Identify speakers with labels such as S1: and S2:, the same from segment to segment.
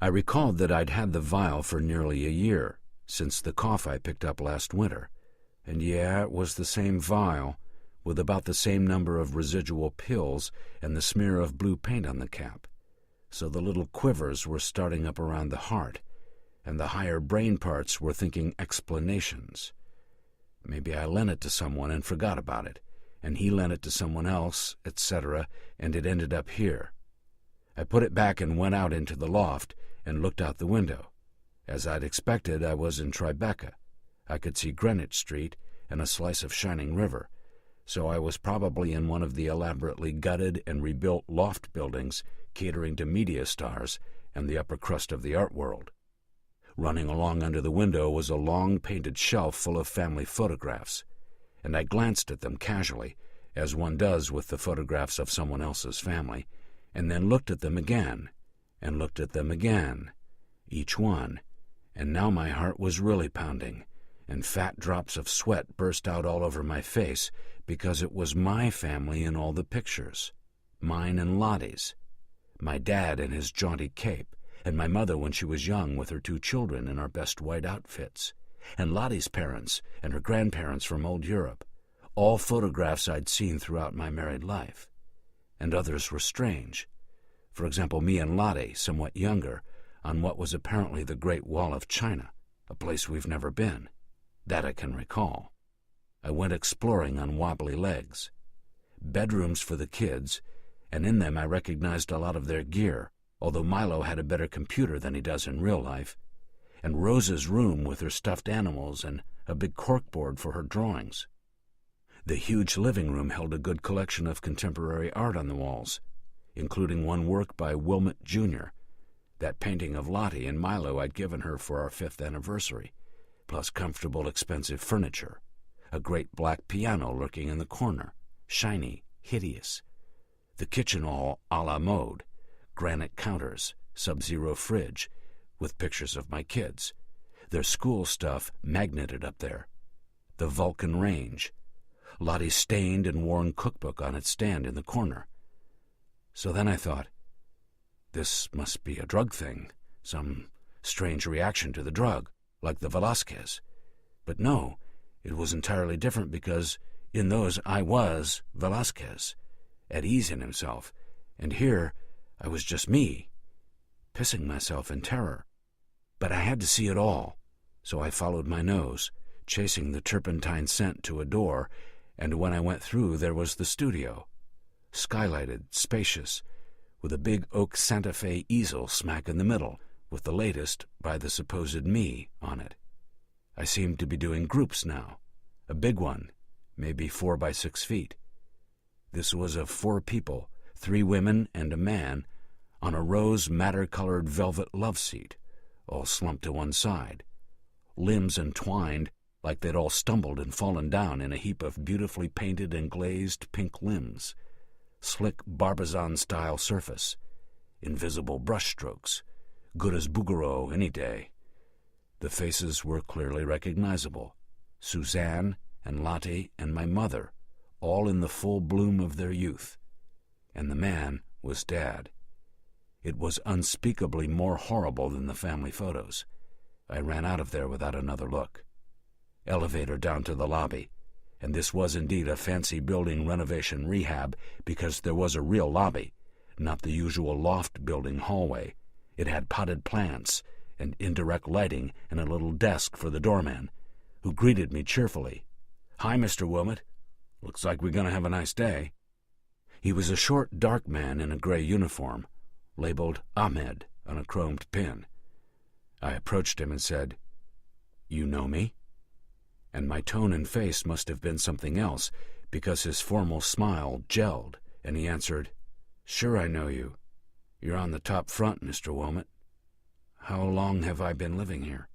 S1: I recalled that I'd had the vial for nearly a year, since the cough I picked up last winter, and yeah, it was the same vial, with about the same number of residual pills and the smear of blue paint on the cap. So the little quivers were starting up around the heart, and the higher brain parts were thinking explanations. Maybe I lent it to someone and forgot about it, and he lent it to someone else, etc., and it ended up here. I put it back and went out into the loft and looked out the window. As I'd expected, I was in Tribeca. I could see Greenwich Street and a slice of shining river, so I was probably in one of the elaborately gutted and rebuilt loft buildings catering to media stars and the upper crust of the art world. Running along under the window was a long painted shelf full of family photographs, and I glanced at them casually, as one does with the photographs of someone else's family, and then looked at them again, and looked at them again, each one, and now my heart was really pounding, and fat drops of sweat burst out all over my face because it was my family in all the pictures, mine and Lottie's, my dad in his jaunty cape, and my mother when she was young with her 2 children in our best white outfits, and Lottie's parents and her grandparents from old Europe, all photographs I'd seen throughout my married life. And others were strange. For example, me and Lottie, somewhat younger, on what was apparently the Great Wall of China, a place we've never been. That I can recall. I went exploring on wobbly legs. Bedrooms for the kids, and in them I recognized a lot of their gear, although Milo had a better computer than he does in real life, and Rose's room with her stuffed animals and a big corkboard for her drawings. The huge living room held a good collection of contemporary art on the walls, including one work by Wilmot Jr., that painting of Lottie and Milo I'd given her for our 5th anniversary, plus comfortable, expensive furniture, a great black piano lurking in the corner, shiny, hideous, the kitchen all a la mode, granite counters, Sub-Zero fridge, with pictures of my kids, their school stuff magneted up there, the Vulcan range, Lottie's stained and worn cookbook on its stand in the corner. So then I thought, this must be a drug thing, some strange reaction to the drug, like the Velasquez. But no, it was entirely different because in those I was Velasquez, at ease in himself, and here I was just me, pissing myself in terror. But I had to see it all, so I followed my nose, chasing the turpentine scent to a door, and when I went through there was the studio, skylighted, spacious, with a big oak Santa Fe easel smack in the middle, with the latest, by the supposed me, on it. I seemed to be doing groups now, a big one, maybe 4 by 6 feet. This was of 4 people, 3 women and a man, on a rose madder-colored velvet love seat, all slumped to one side, limbs entwined like they'd all stumbled and fallen down in a heap of beautifully painted and glazed pink limbs, slick Barbizon-style surface, invisible brushstrokes, good as Bouguereau any day. The faces were clearly recognizable, Suzanne and Lottie and my mother, all in the full bloom of their youth, and the man was Dad. It was unspeakably more horrible than the family photos. I ran out of there without another look. Elevator down to the lobby, and this was indeed a fancy building renovation rehab because there was a real lobby, not the usual loft building hallway. It had potted plants and indirect lighting and a little desk for the doorman, who greeted me cheerfully. "Hi, Mr. Wilmot. Looks like we're going to have a nice day." He was a short, dark man in a gray uniform, labeled Ahmed on a chromed pin. I approached him and said, "You know me?" And my tone and face must have been something else, because his formal smile gelled, and he answered, "Sure I know you. You're on the top front, Mr. Wilmot. How long have I been living here?"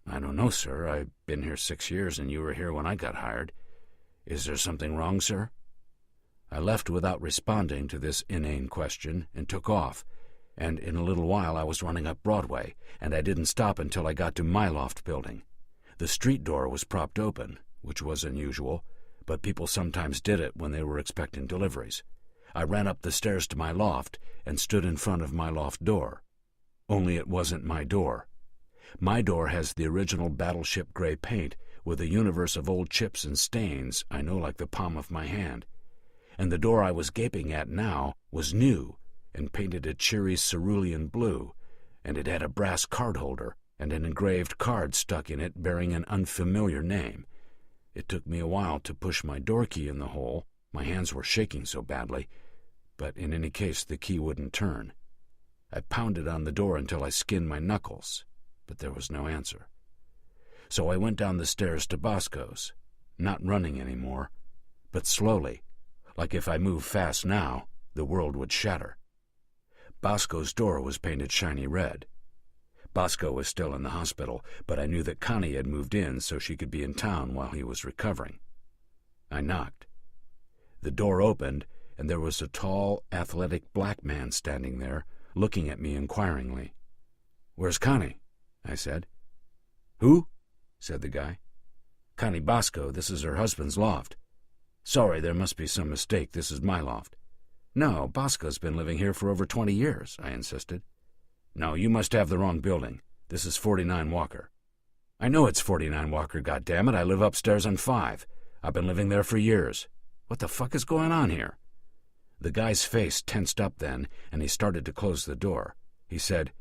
S1: "I don't know, sir. I've been here 6 years, and you were here when I got hired. Is there something wrong, sir?" I left without responding to this inane question and took off, and in a little while I was running up Broadway, and I didn't stop until I got to my loft building. The street door was propped open, which was unusual, but people sometimes did it when they were expecting deliveries. I ran up the stairs to my loft and stood in front of my loft door. only it wasn't my door. My door has the original battleship gray paint with a universe of old chips and stains I know like the palm of my hand. And the door I was gaping at now was new and painted a cheery cerulean blue, and it had a brass card holder and an engraved card stuck in it bearing an unfamiliar name. It took me a while to push my door key in the hole. My hands were shaking so badly, but in any case the key wouldn't turn. I pounded on the door until I skinned my knuckles, but there was no answer. So I went down the stairs to Bosco's, not running anymore, but slowly, like if I moved fast now, the world would shatter. Bosco's door was painted shiny red. Bosco was still in the hospital, but I knew that Connie had moved in so she could be in town while he was recovering. I knocked. The door opened, and there was a tall, athletic black man standing there, looking at me inquiringly. "Where's Connie?" I said. "Who?" said the guy. "Connie Bosco. This is her husband's loft." "Sorry, there must be some mistake. This is my loft." "No, Bosco's been living here for over 20 years, I insisted. "No, you must have the wrong building. This is 49 Walker." "I know it's 49 Walker, goddammit. I live upstairs on 5. I've been living there for years. What the fuck is going on here?" The guy's face tensed up then, and he started to close the door. He said,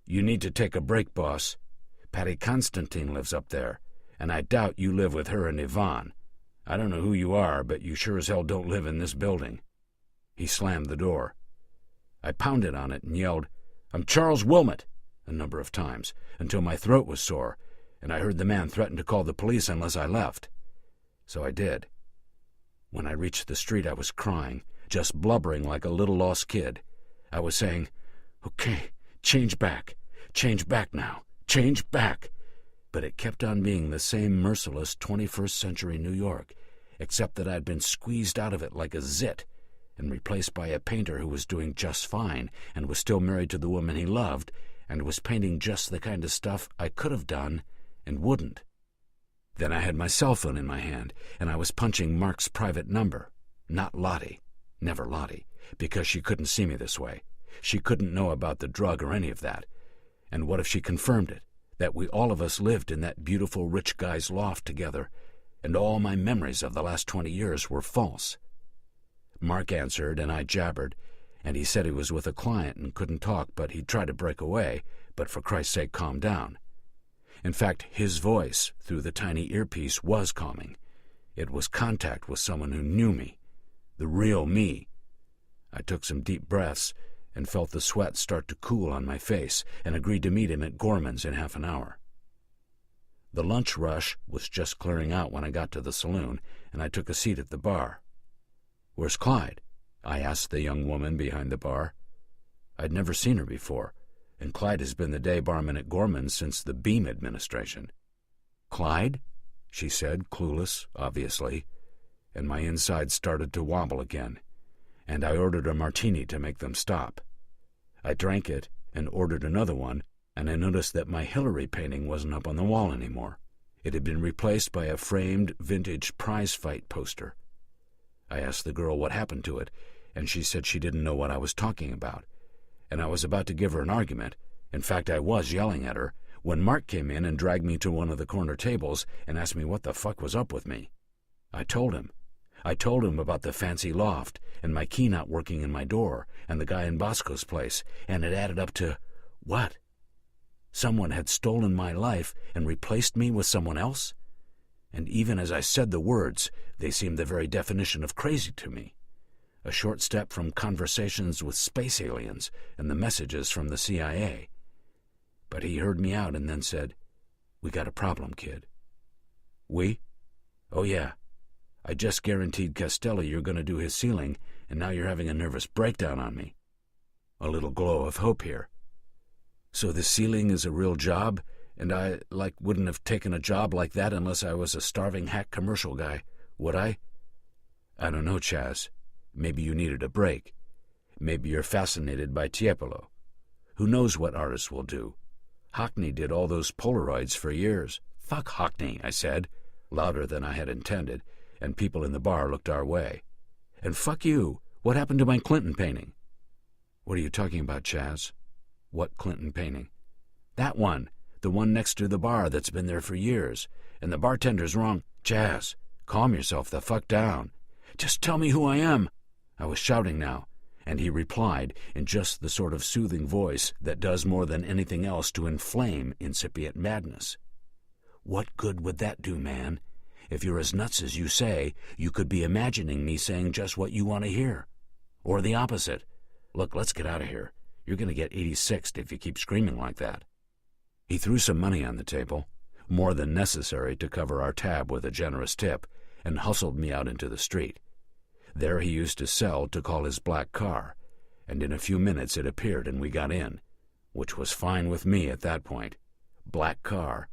S1: "You need to take a break, boss. Patty Constantine lives up there, and I doubt you live with her and Yvonne. I don't know who you are, but you sure as hell don't live in this building." He slammed the door. I pounded on it and yelled, "I'm Charles Wilmot," a number of times, until my throat was sore, and I heard the man threaten to call the police unless I left. So I did. When I reached the street, I was crying, just blubbering like a little lost kid. I was saying, "Okay, change back now, change back." But it kept on being the same merciless 21st century New York, except that I'd been squeezed out of it like a zit and replaced by a painter who was doing just fine and was still married to the woman he loved and was painting just the kind of stuff I could have done and wouldn't. Then I had my cell phone in my hand, and I was punching Mark's private number. Not Lottie. Never Lottie, because she couldn't see me this way. She couldn't know about the drug or any of that. And what if she confirmed it, that we all of us lived in that beautiful rich guy's loft together, and all my memories of the last 20 years were false? Mark answered, and I jabbered, and he said he was with a client and couldn't talk, but he'd try to break away, but for Christ's sake calm down. In fact, his voice through the tiny earpiece was calming. It was contact with someone who knew me, the real me. I took some deep breaths and felt the sweat start to cool on my face and agreed to meet him at Gorman's in half an hour. The lunch rush was just clearing out when I got to the saloon, and I took a seat at the bar. "Where's Clyde?" I asked the young woman behind the bar. I'd never seen her before, and Clyde has been the day barman at Gorman's since the Beam administration. "Clyde?" she said, clueless, obviously, and my inside started to wobble again, and I ordered a martini to make them stop. I drank it and ordered another one, and I noticed that my Hillary painting wasn't up on the wall anymore. It had been replaced by a framed vintage prize fight poster. I asked the girl what happened to it, and she said she didn't know what I was talking about, and I was about to give her an argument. In fact, I was yelling at her, when Mark came in and dragged me to one of the corner tables and asked me what the fuck was up with me. I told him about the fancy loft and my key not working in my door and the guy in Bosco's place, and it added up to, what? Someone had stolen my life and replaced me with someone else? And even as I said the words, they seemed the very definition of crazy to me. A short step from conversations with space aliens and the messages from the CIA. But he heard me out and then said, "We got a problem, kid." "We?" "Oh, yeah. I just guaranteed Castelli you're going to do his ceiling, and now you're having a nervous breakdown on me." A little glow of hope here. "So the ceiling is a real job, and I, wouldn't have taken a job like that unless I was a starving hack commercial guy, would I?" "I don't know, Chaz. Maybe you needed a break. Maybe you're fascinated by Tiepolo. Who knows what artists will do? Hockney did all those Polaroids for years." "Fuck Hockney," I said, louder than I had intended, and people in the bar looked our way. "And fuck you. What happened to my Clinton painting?" "What are you talking about, Chaz?" "What Clinton painting?" "That one. The one next to the bar that's been there for years. And the bartender's wrong." "Chaz, calm yourself the fuck down. Just tell me who I am." I was shouting now, and he replied in just the sort of soothing voice that does more than anything else to inflame incipient madness. "What good would that do, man? If you're as nuts as you say, you could be imagining me saying just what you want to hear. Or the opposite. Look, let's get out of here. You're going to get 86'd if you keep screaming like that." He threw some money on the table, more than necessary to cover our tab with a generous tip, and hustled me out into the street. There he used to sell to call his black car, and in a few minutes it appeared and we got in, which was fine with me at that point. Black car,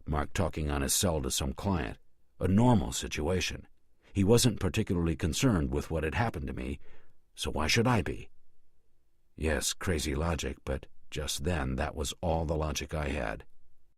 S1: Mark talking on his cell to some client, a normal situation. He wasn't particularly concerned with what had happened to me, so why should I be? Yes, crazy logic, but just then that was all the logic I had.